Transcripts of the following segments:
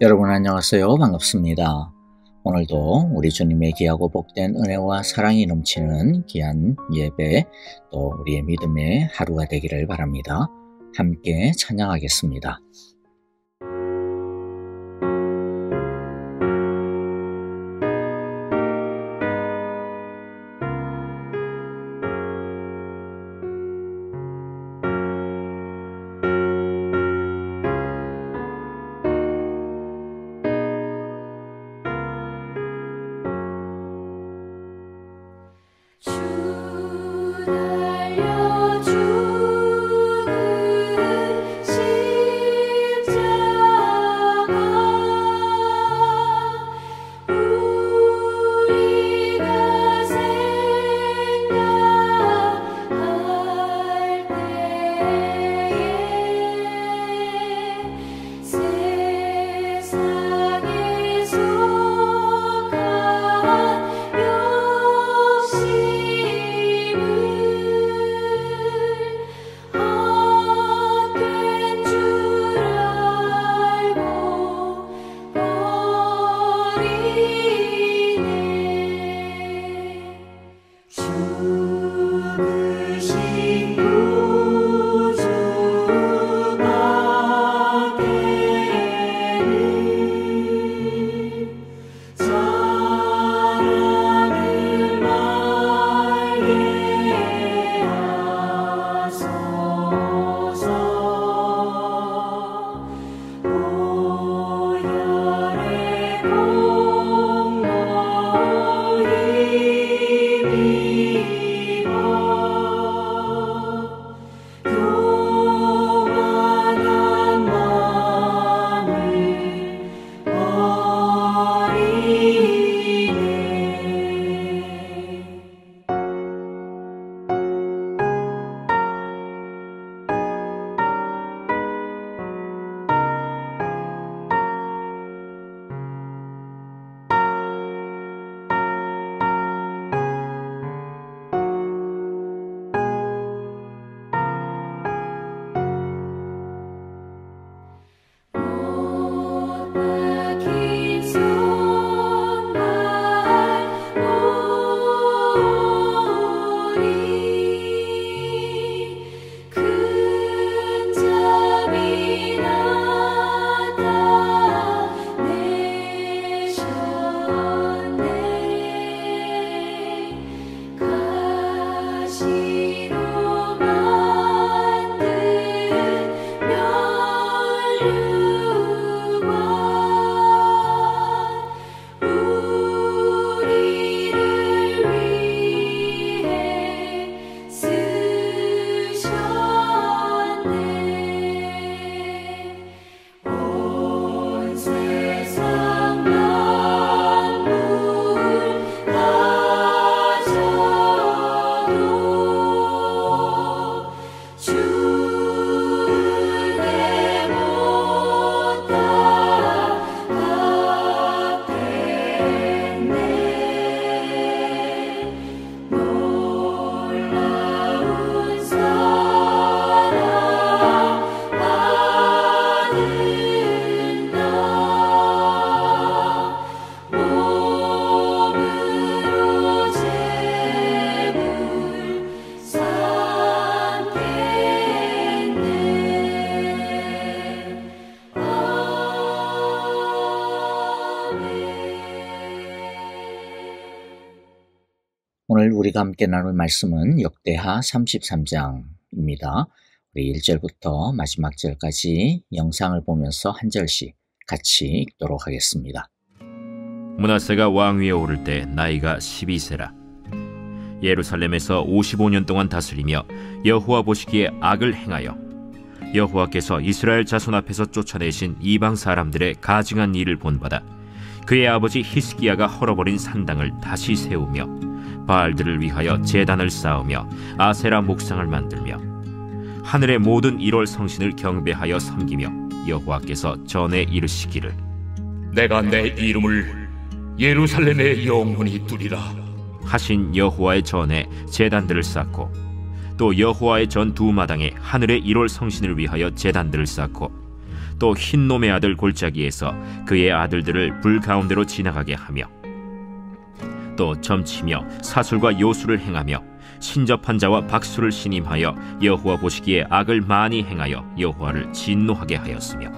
여러분 안녕하세요. 반갑습니다. 오늘도 우리 주님의 귀하고 복된 은혜와 사랑이 넘치는 귀한 예배, 또 우리의 믿음의 하루가 되기를 바랍니다. 함께 찬양하겠습니다. 오늘 우리가 함께 나눌 말씀은 역대하 33장입니다. 우리 1절부터 마지막 절까지 영상을 보면서 한 절씩 같이 읽도록 하겠습니다. 므낫세가 왕위에 오를 때 나이가 12세라. 예루살렘에서 55년 동안 다스리며 여호와 보시기에 악을 행하여 여호와께서 이스라엘 자손 앞에서 쫓아내신 이방 사람들의 가증한 일을 본받아 그의 아버지 히스기야가 헐어버린 산당을 다시 세우며 바알들을 위하여 제단을 쌓으며 아세라 목상을 만들며 하늘의 모든 1월 성신을 경배하여 섬기며 여호와께서 전에 이르시기를 내가 내 이름을 예루살렘에 영원히 두리라 하신 여호와의 전에 제단들을 쌓고 또 여호와의 전 두 마당에 하늘의 1월 성신을 위하여 제단들을 쌓고 또 흰놈의 아들 골짜기에서 그의 아들들을 불 가운데로 지나가게 하며 또 점치며 사술과 요술을 행하며 신접한 자와 박수를 신임하여 여호와 보시기에 악을 많이 행하여 여호와를 진노하게 하였으며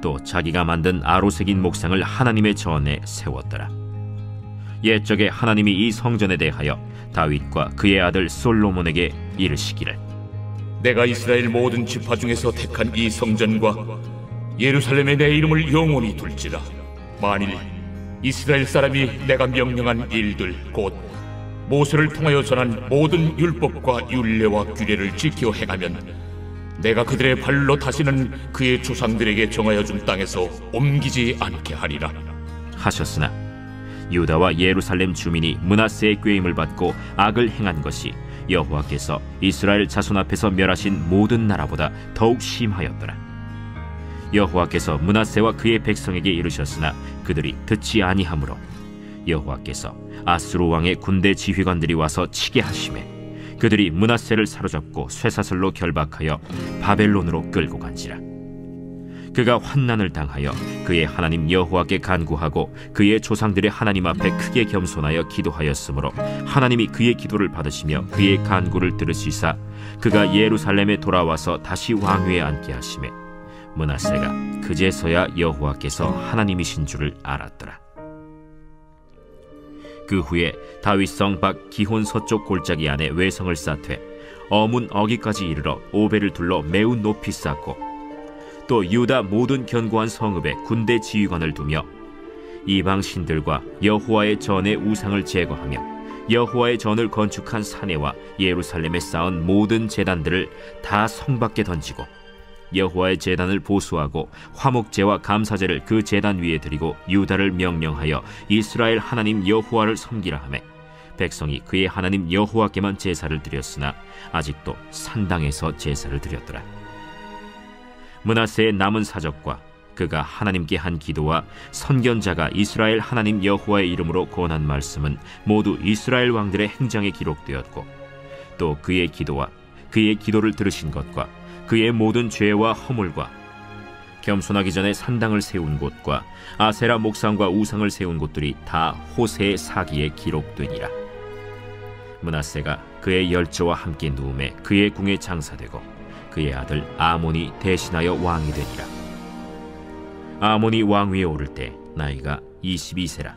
또 자기가 만든 아로새긴 목상을 하나님의 전에 세웠더라. 옛적에 하나님이 이 성전에 대하여 다윗과 그의 아들 솔로몬에게 이르시기를 내가 이스라엘 모든 지파 중에서 택한 이 성전과 예루살렘에 내 이름을 영원히 둘지라. 만일 이스라엘 사람이 내가 명령한 일들 곧 모세를 통하여 전한 모든 율법과 율례와 규례를 지켜 행하면 내가 그들의 발로 다시는 그의 조상들에게 정하여 준 땅에서 옮기지 않게 하리라 하셨으나 유다와 예루살렘 주민이 므낫세의 꾀임을 받고 악을 행한 것이 여호와께서 이스라엘 자손 앞에서 멸하신 모든 나라보다 더욱 심하였더라. 여호와께서 므낫세와 그의 백성에게 이르셨으나 그들이 듣지 아니하므로 여호와께서 아수르 왕의 군대 지휘관들이 와서 치게 하시매 그들이 므낫세를 사로잡고 쇠사슬로 결박하여 바벨론으로 끌고 간지라. 그가 환난을 당하여 그의 하나님 여호와께 간구하고 그의 조상들의 하나님 앞에 크게 겸손하여 기도하였으므로 하나님이 그의 기도를 받으시며 그의 간구를 들으시사 그가 예루살렘에 돌아와서 다시 왕위에 앉게 하시매 므낫세가 그제서야 여호와께서 하나님이신 줄을 알았더라. 그 후에 다윗성 밖 기혼 서쪽 골짜기 안에 외성을 쌓되 어문 어기까지 이르러 오벨을 둘러 매우 높이 쌓고 또 유다 모든 견고한 성읍에 군대 지휘관을 두며 이방 신들과 여호와의 전의 우상을 제거하며 여호와의 전을 건축한 사내와 예루살렘에 쌓은 모든 제단들을 다 성 밖에 던지고 여호와의 제단을 보수하고 화목제와 감사제를 그 제단 위에 드리고 유다를 명령하여 이스라엘 하나님 여호와를 섬기라 하매 백성이 그의 하나님 여호와께만 제사를 드렸으나 아직도 산당에서 제사를 드렸더라. 므낫세의 남은 사적과 그가 하나님께 한 기도와 선견자가 이스라엘 하나님 여호와의 이름으로 권한 말씀은 모두 이스라엘 왕들의 행장에 기록되었고 또 그의 기도와 그의 기도를 들으신 것과 그의 모든 죄와 허물과 겸손하기 전에 산당을 세운 곳과 아세라 목상과 우상을 세운 곳들이 다 호세의 사기에 기록되니라. 므낫세가 그의 열조와 함께 누움에 그의 궁에 장사되고 그의 아들 아몬이 대신하여 왕이 되니라. 아몬이 왕위에 오를 때 나이가 22세라.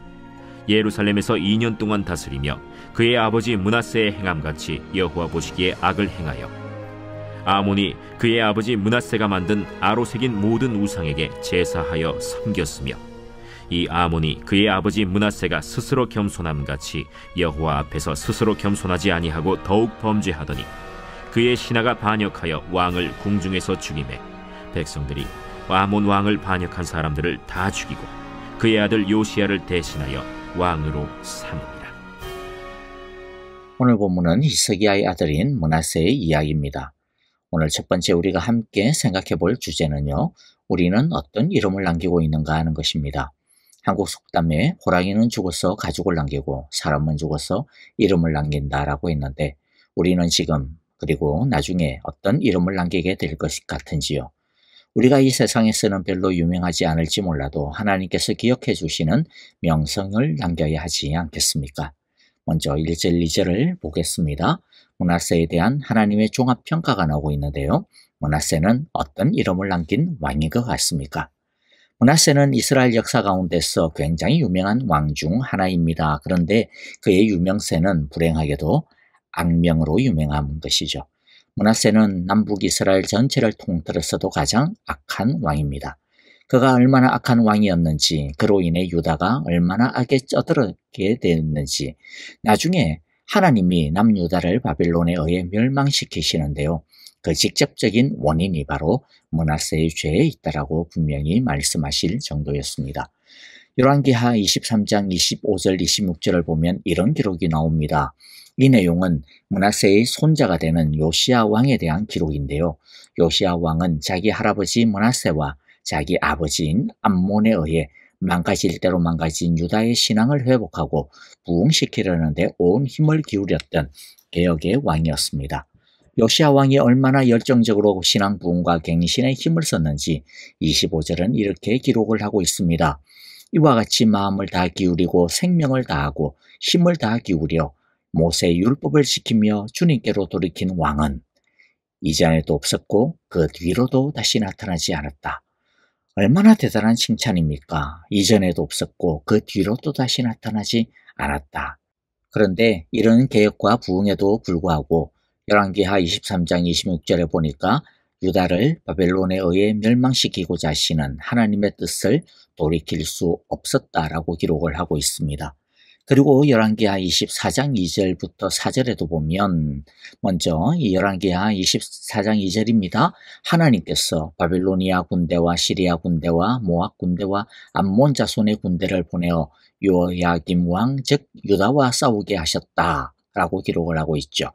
예루살렘에서 2년 동안 다스리며 그의 아버지 므낫세의 행함같이 여호와 보시기에 악을 행하여 아몬이 그의 아버지 므낫세가 만든 아로새긴 모든 우상에게 제사하여 섬겼으며 이 아몬이 그의 아버지 므낫세가 스스로 겸손함같이 여호와 앞에서 스스로 겸손하지 아니하고 더욱 범죄하더니 그의 신하가 반역하여 왕을 궁중에서 죽이매 백성들이 아몬 왕을 반역한 사람들을 다 죽이고 그의 아들 요시야를 대신하여 왕으로 삼으니라. 오늘 본문은 히스기야의 아들인 므낫세의 이야기입니다. 오늘 첫 번째 우리가 함께 생각해 볼 주제는요, 우리는 어떤 이름을 남기고 있는가 하는 것입니다. 한국 속담에 호랑이는 죽어서 가죽을 남기고 사람은 죽어서 이름을 남긴다라고 했는데 우리는 지금 그리고 나중에 어떤 이름을 남기게 될 것 같은지요. 우리가 이 세상에서는 별로 유명하지 않을지 몰라도 하나님께서 기억해 주시는 명성을 남겨야 하지 않겠습니까? 먼저 1절 2절을 보겠습니다. 므낫세에 대한 하나님의 종합평가가 나오고 있는데요. 므낫세는 어떤 이름을 남긴 왕인 것 같습니까? 므낫세는 이스라엘 역사 가운데서 굉장히 유명한 왕 중 하나입니다. 그런데 그의 유명세는 불행하게도 악명으로 유명한 것이죠. 므낫세는 남북 이스라엘 전체를 통틀어서도 가장 악한 왕입니다. 그가 얼마나 악한 왕이었는지, 그로 인해 유다가 얼마나 악에 쩌들게 됐는지, 나중에 하나님이 남유다를 바벨론에 의해 멸망시키시는데요. 그 직접적인 원인이 바로 므낫세의 죄에 있다라고 분명히 말씀하실 정도였습니다. 열왕기하 23장 25절 26절을 보면 이런 기록이 나옵니다. 이 내용은 므낫세의 손자가 되는 요시야 왕에 대한 기록인데요. 요시야 왕은 자기 할아버지 므낫세와 자기 아버지인 암몬에 의해 망가질 대로 망가진 유다의 신앙을 회복하고 부흥시키려는 데 온 힘을 기울였던 개혁의 왕이었습니다. 요시야 왕이 얼마나 열정적으로 신앙 부흥과 갱신에 힘을 썼는지 25절은 이렇게 기록을 하고 있습니다. 이와 같이 마음을 다 기울이고 생명을 다하고 힘을 다 기울여 모세의 율법을 지키며 주님께로 돌이킨 왕은 이전에도 없었고 그 뒤로도 다시 나타나지 않았다. 얼마나 대단한 칭찬입니까? 이전에도 없었고 그 뒤로도 다시 나타나지 않았다. 그런데 이런 개혁과 부흥에도 불구하고 열왕기하 23장 26절에 보니까 유다를 바벨론에 의해 멸망시키고자 하시는 하나님의 뜻을 돌이킬 수 없었다라고 기록을 하고 있습니다. 그리고 열왕기하 24장 2절부터 4절에도 보면 먼저 이 열왕기하 24장 2절입니다. 하나님께서 바빌로니아 군대와 시리아 군대와 모압 군대와 암몬 자손의 군대를 보내어 요야김 왕 즉 유다와 싸우게 하셨다라고 기록을 하고 있죠.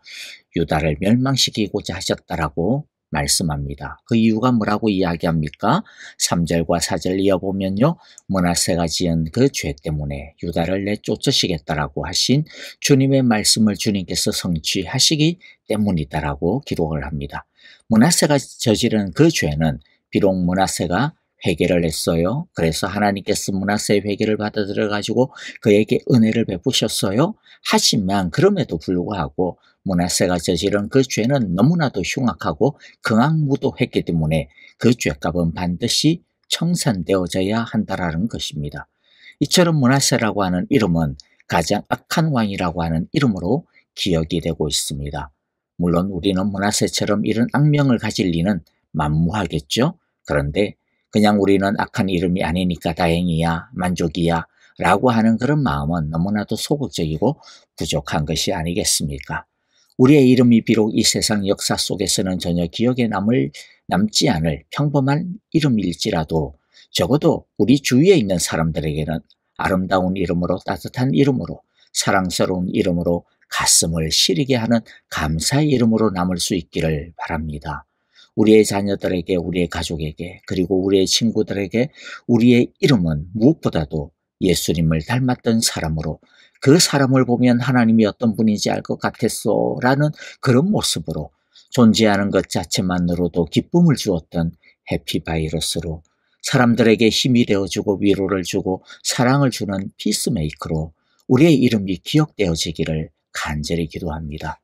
유다를 멸망시키고자 하셨다라고 말씀합니다. 그 이유가 뭐라고 이야기합니까? 3절과 4절 이어보면요. 므낫세가 지은 그 죄 때문에 유다를 내쫓으시겠다라고 하신 주님의 말씀을 주님께서 성취하시기 때문이다라고 기록을 합니다. 므낫세가 저지른 그 죄는 비록 므낫세가 회개를 했어요. 그래서 하나님께서 므낫세의 회개를 받아들여 가지고 그에게 은혜를 베푸셨어요. 하지만 그럼에도 불구하고 므낫세가 저지른 그 죄는 너무나도 흉악하고 극악무도했기 때문에 그 죄값은 반드시 청산되어져야 한다라는 것입니다. 이처럼 므낫세라고 하는 이름은 가장 악한 왕이라고 하는 이름으로 기억이 되고 있습니다. 물론 우리는 므낫세처럼 이런 악명을 가질 리는 만무하겠죠. 그런데 그냥 우리는 악한 이름이 아니니까 다행이야, 만족이야 라고 하는 그런 마음은 너무나도 소극적이고 부족한 것이 아니겠습니까? 우리의 이름이 비록 이 세상 역사 속에서는 전혀 기억에 남지 않을 평범한 이름일지라도 적어도 우리 주위에 있는 사람들에게는 아름다운 이름으로 따뜻한 이름으로 사랑스러운 이름으로 가슴을 시리게 하는 감사의 이름으로 남을 수 있기를 바랍니다. 우리의 자녀들에게, 우리의 가족에게, 그리고 우리의 친구들에게 우리의 이름은 무엇보다도 예수님을 닮았던 사람으로 그 사람을 보면 하나님이 어떤 분인지 알 것 같았어 라는 그런 모습으로 존재하는 것 자체만으로도 기쁨을 주었던 해피바이러스로 사람들에게 힘이 되어주고 위로를 주고 사랑을 주는 피스메이커로 우리의 이름이 기억되어지기를 간절히 기도합니다.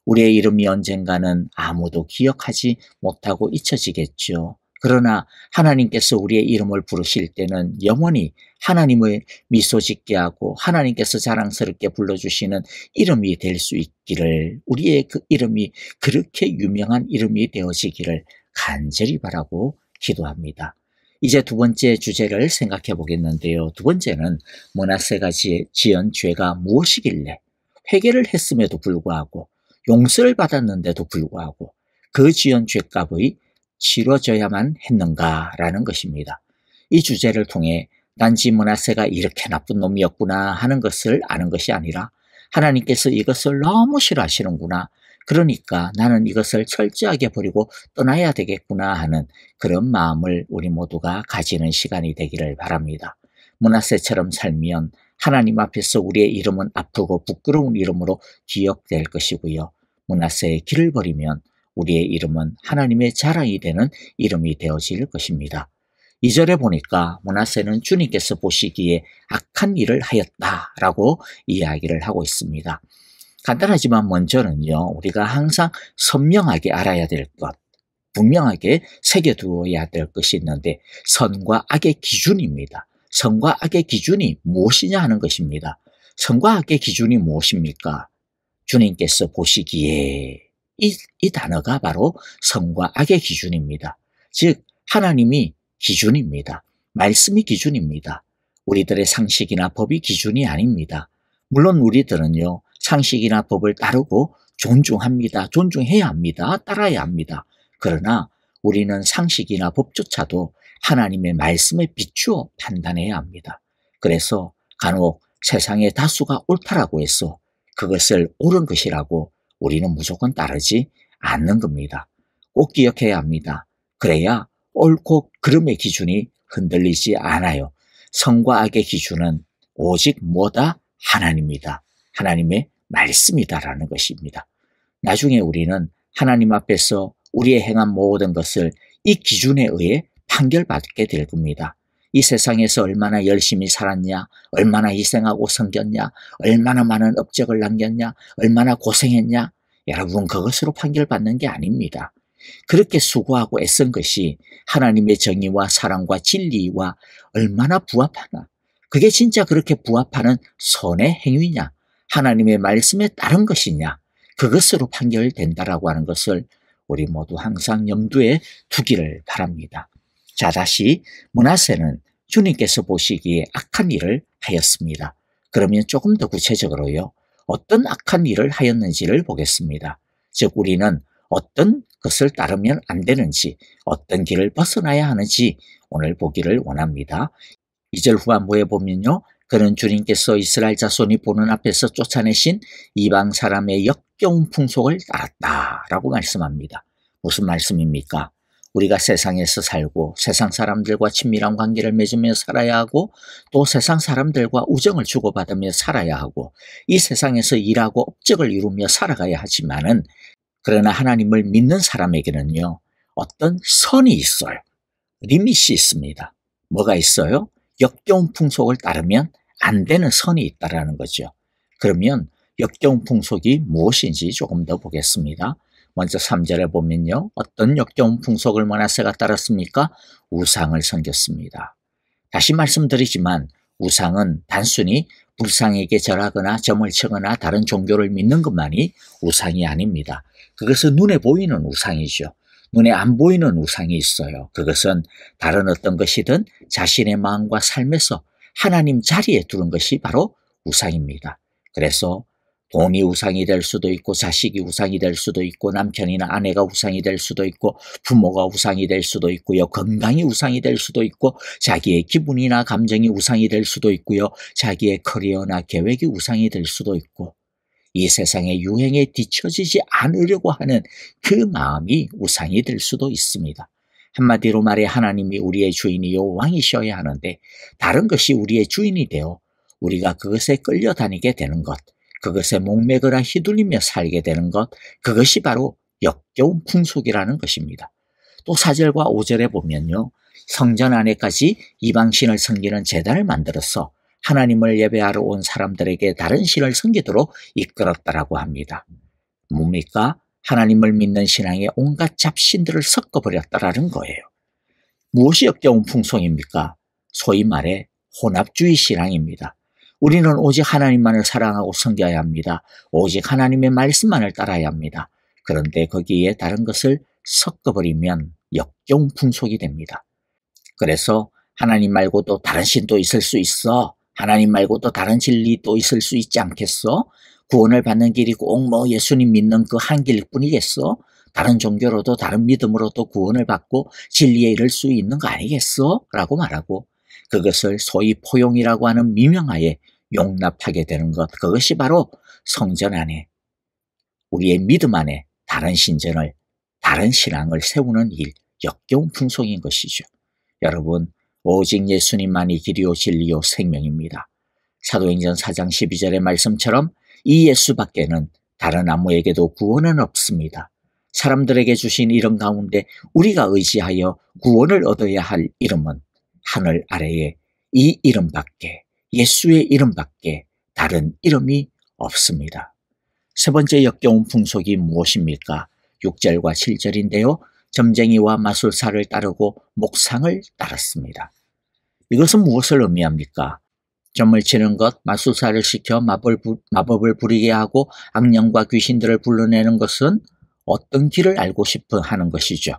우리의 이름이 언젠가는 아무도 기억하지 못하고 잊혀지겠죠. 그러나 하나님께서 우리의 이름을 부르실 때는 영원히 하나님을 미소 짓게 하고 하나님께서 자랑스럽게 불러주시는 이름이 될 수 있기를, 우리의 그 이름이 그렇게 유명한 이름이 되어지기를 간절히 바라고 기도합니다. 이제 두 번째 주제를 생각해 보겠는데요. 두 번째는 므낫세가 지은 죄가 무엇이길래 회개를 했음에도 불구하고 용서를 받았는데도 불구하고 그 지은 죄값의 치러져야만 했는가라는 것입니다. 이 주제를 통해 단지 므낫세가 이렇게 나쁜 놈이었구나 하는 것을 아는 것이 아니라 하나님께서 이것을 너무 싫어하시는구나, 그러니까 나는 이것을 철저하게 버리고 떠나야 되겠구나 하는 그런 마음을 우리 모두가 가지는 시간이 되기를 바랍니다. 므낫세처럼 살면 하나님 앞에서 우리의 이름은 아프고 부끄러운 이름으로 기억될 것이고요. 므낫세의 길을 버리면 우리의 이름은 하나님의 자랑이 되는 이름이 되어질 것입니다. 2절에 보니까 므낫세는 주님께서 보시기에 악한 일을 하였다라고 이야기를 하고 있습니다. 간단하지만 먼저는요, 우리가 항상 선명하게 알아야 될 것, 분명하게 새겨두어야 될 것이 있는데 선과 악의 기준입니다. 선과 악의 기준이 무엇이냐 하는 것입니다. 선과 악의 기준이 무엇입니까? 주님께서 보시기에 이 단어가 바로 선과 악의 기준입니다. 즉 하나님이 기준입니다. 말씀이 기준입니다. 우리들의 상식이나 법이 기준이 아닙니다. 물론 우리들은요, 상식이나 법을 따르고 존중합니다. 존중해야 합니다. 따라야 합니다. 그러나 우리는 상식이나 법조차도 하나님의 말씀에 비추어 판단해야 합니다. 그래서 간혹 세상의 다수가 옳다라고 해서 그것을 옳은 것이라고 우리는 무조건 따르지 않는 겁니다. 꼭 기억해야 합니다. 그래야 옳고 그름의 기준이 흔들리지 않아요. 선과 악의 기준은 오직 뭐다? 하나님이다. 하나님의 말씀이다라는 것입니다. 나중에 우리는 하나님 앞에서 우리의 행한 모든 것을 이 기준에 의해 판결받게 될 겁니다. 이 세상에서 얼마나 열심히 살았냐, 얼마나 희생하고 섬겼냐, 얼마나 많은 업적을 남겼냐, 얼마나 고생했냐, 여러분 그것으로 판결받는 게 아닙니다. 그렇게 수고하고 애쓴 것이 하나님의 정의와 사랑과 진리와 얼마나 부합하나, 그게 진짜 그렇게 부합하는 선의 행위냐, 하나님의 말씀에 따른 것이냐, 그것으로 판결된다라고 하는 것을 우리 모두 항상 염두에 두기를 바랍니다. 자, 다시 므낫세는 주님께서 보시기에 악한 일을 하였습니다. 그러면 조금 더 구체적으로요, 어떤 악한 일을 하였는지를 보겠습니다. 즉 우리는 어떤 것을 따르면 안 되는지, 어떤 길을 벗어나야 하는지 오늘 보기를 원합니다. 2절 후반부에 보면요, 그는 주님께서 이스라엘 자손이 보는 앞에서 쫓아내신 이방 사람의 역겨운 풍속을 따랐다라고 말씀합니다. 무슨 말씀입니까? 우리가 세상에서 살고 세상 사람들과 친밀한 관계를 맺으며 살아야 하고 또 세상 사람들과 우정을 주고받으며 살아야 하고 이 세상에서 일하고 업적을 이루며 살아가야 하지만은, 그러나 하나님을 믿는 사람에게는요, 어떤 선이 있어요. 리밋이 있습니다. 뭐가 있어요? 역겨운 풍속을 따르면 안 되는 선이 있다라는 거죠. 그러면 역겨운 풍속이 무엇인지 조금 더 보겠습니다. 먼저 3절에 보면요, 어떤 역겨운 풍속을 므낫세가 따랐습니까? 우상을 섬겼습니다. 다시 말씀드리지만 우상은 단순히 불상에게 절하거나 점을 치거나 다른 종교를 믿는 것만이 우상이 아닙니다. 그것은 눈에 보이는 우상이죠. 눈에 안 보이는 우상이 있어요. 그것은 다른 어떤 것이든 자신의 마음과 삶에서 하나님 자리에 두는 것이 바로 우상입니다. 그래서 돈이 우상이 될 수도 있고, 자식이 우상이 될 수도 있고, 남편이나 아내가 우상이 될 수도 있고, 부모가 우상이 될 수도 있고요, 건강이 우상이 될 수도 있고, 자기의 기분이나 감정이 우상이 될 수도 있고요, 자기의 커리어나 계획이 우상이 될 수도 있고, 이 세상의 유행에 뒤처지지 않으려고 하는 그 마음이 우상이 될 수도 있습니다. 한마디로 말해 하나님이 우리의 주인이요 왕이셔야 하는데 다른 것이 우리의 주인이 되어 우리가 그것에 끌려다니게 되는 것, 그것에 목매거나 휘둘리며 살게 되는 것, 그것이 바로 역겨운 풍속이라는 것입니다. 또 4절과 5절에 보면요, 성전 안에까지 이방신을 섬기는 제단을 만들어서 하나님을 예배하러 온 사람들에게 다른 신을 섬기도록 이끌었다라고 합니다. 뭡니까? 하나님을 믿는 신앙에 온갖 잡신들을 섞어버렸다라는 거예요. 무엇이 역겨운 풍속입니까? 소위 말해 혼합주의 신앙입니다. 우리는 오직 하나님만을 사랑하고 섬겨야 합니다. 오직 하나님의 말씀만을 따라야 합니다. 그런데 거기에 다른 것을 섞어버리면 역겨운 풍속이 됩니다. 그래서 하나님 말고도 다른 신도 있을 수 있어. 하나님 말고도 다른 진리도 있을 수 있지 않겠어? 구원을 받는 길이 꼭 뭐 예수님 믿는 그 한 길뿐이겠어? 다른 종교로도 다른 믿음으로도 구원을 받고 진리에 이를 수 있는 거 아니겠어? 라고 말하고 그것을 소위 포용이라고 하는 미명하에 용납하게 되는 것, 그것이 바로 성전 안에 우리의 믿음 안에 다른 신전을, 다른 신앙을 세우는 일, 역겨운 풍속인 것이죠. 여러분, 오직 예수님만이 길이요 진리요 생명입니다. 사도행전 4장 12절의 말씀처럼 이 예수밖에는 다른 아무에게도 구원은 없습니다. 사람들에게 주신 이름 가운데 우리가 의지하여 구원을 얻어야 할 이름은 하늘 아래에 이 이름밖에, 예수의 이름밖에 다른 이름이 없습니다. 세 번째 역겨운 풍속이 무엇입니까? 6절과 7절인데요. 점쟁이와 마술사를 따르고 목상을 따랐습니다. 이것은 무엇을 의미합니까? 점을 치는 것, 마술사를 시켜 마법을 부리게 하고 악령과 귀신들을 불러내는 것은 어떤 길을 알고 싶어 하는 것이죠.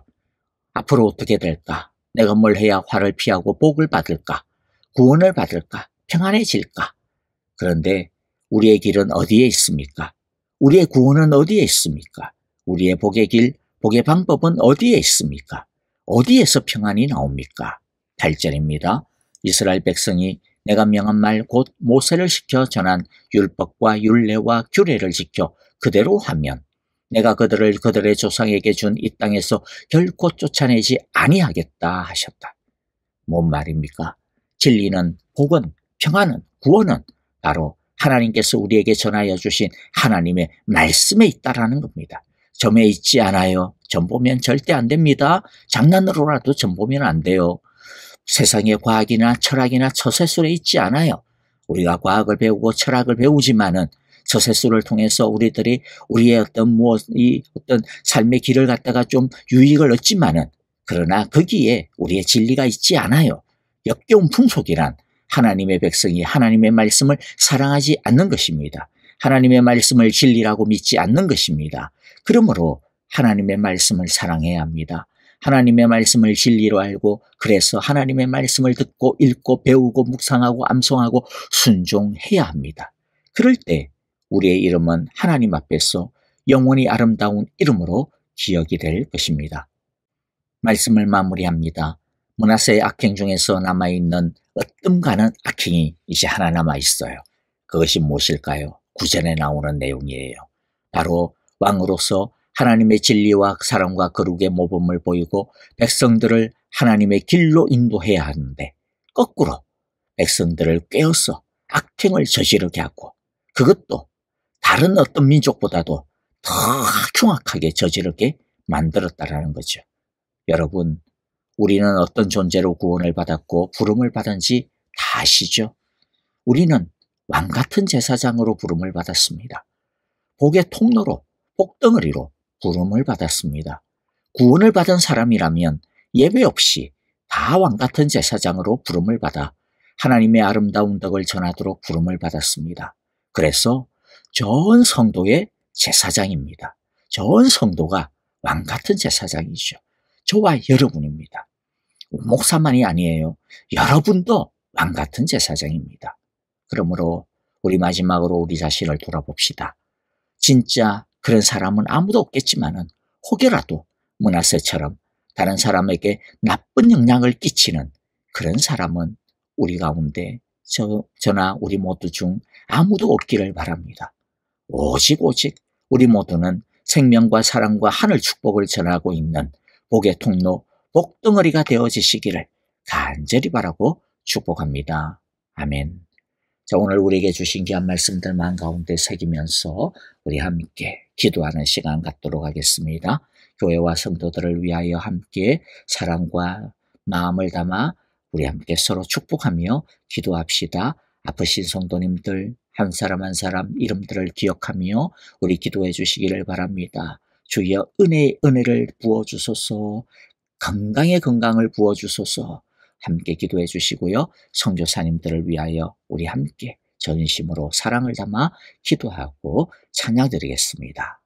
앞으로 어떻게 될까? 내가 뭘 해야 화를 피하고 복을 받을까? 구원을 받을까? 평안해질까? 그런데 우리의 길은 어디에 있습니까? 우리의 구원은 어디에 있습니까? 우리의 복의 길, 복의 방법은 어디에 있습니까? 어디에서 평안이 나옵니까? 8절입니다. 이스라엘 백성이 내가 명한 말 곧 모세를 시켜 전한 율법과 율례와 규례를 지켜 그대로 하면 내가 그들을 그들의 조상에게 준 이 땅에서 결코 쫓아내지 아니하겠다 하셨다. 뭔 말입니까? 진리는, 복은, 평안은, 구원은 바로 하나님께서 우리에게 전하여 주신 하나님의 말씀에 있다라는 겁니다. 점에 있지 않아요. 점 보면 절대 안 됩니다. 장난으로라도 점 보면 안 돼요. 세상에 과학이나 철학이나 처세술에 있지 않아요. 우리가 과학을 배우고 철학을 배우지만은 처세술을 통해서 우리들이 우리의 어떤 삶의 길을 갖다가 좀 유익을 얻지만은 그러나 거기에 우리의 진리가 있지 않아요. 역겨운 풍속이란 하나님의 백성이 하나님의 말씀을 사랑하지 않는 것입니다. 하나님의 말씀을 진리라고 믿지 않는 것입니다. 그러므로 하나님의 말씀을 사랑해야 합니다. 하나님의 말씀을 진리로 알고 그래서 하나님의 말씀을 듣고 읽고 배우고 묵상하고 암송하고 순종해야 합니다. 그럴 때 우리의 이름은 하나님 앞에서 영원히 아름다운 이름으로 기억이 될 것입니다. 말씀을 마무리합니다. 므낫세의 악행 중에서 남아있는 으뜸가는 악행이 이제 하나 남아있어요. 그것이 무엇일까요? 구절에 나오는 내용이에요. 바로 왕으로서 하나님의 진리와 사랑과 거룩의 모범을 보이고 백성들을 하나님의 길로 인도해야 하는데 거꾸로 백성들을 꿰어서 악행을 저지르게 하고 그것도 다른 어떤 민족보다도 더 흉악하게 저지르게 만들었다라는 거죠. 여러분, 우리는 어떤 존재로 구원을 받았고 부름을 받은지 다 아시죠? 우리는 왕같은 제사장으로 부름을 받았습니다. 복의 통로로, 복덩어리로 부름을 받았습니다. 구원을 받은 사람이라면 예외 없이 다 왕같은 제사장으로 부름을 받아 하나님의 아름다운 덕을 전하도록 부름을 받았습니다. 그래서 전 성도의 제사장입니다. 전 성도가 왕같은 제사장이죠. 저와 여러분입니다. 목사만이 아니에요. 여러분도 왕같은 제사장입니다. 그러므로 우리 마지막으로 우리 자신을 돌아봅시다. 진짜 그런 사람은 아무도 없겠지만은 혹여라도 므낫세처럼 다른 사람에게 나쁜 영향을 끼치는 그런 사람은 우리 가운데 저나 우리 모두 중 아무도 없기를 바랍니다. 오직 우리 모두는 생명과 사랑과 하늘 축복을 전하고 있는 복의 통로, 복덩어리가 되어지시기를 간절히 바라고 축복합니다. 아멘. 자, 오늘 우리에게 주신 귀한 말씀들 마음 가운데 새기면서 우리 함께 기도하는 시간 갖도록 하겠습니다. 교회와 성도들을 위하여 함께 사랑과 마음을 담아 우리 함께 서로 축복하며 기도합시다. 아프신 성도님들 한 사람 한 사람 이름들을 기억하며 우리 기도해 주시기를 바랍니다. 주여 은혜의 은혜를 부어주소서, 건강의 건강을 부어주소서. 함께 기도해 주시고요. 선교사님들을 위하여 우리 함께 전심으로 사랑을 담아 기도하고 찬양 드리겠습니다.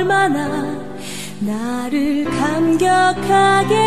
얼마나 나를 감격하게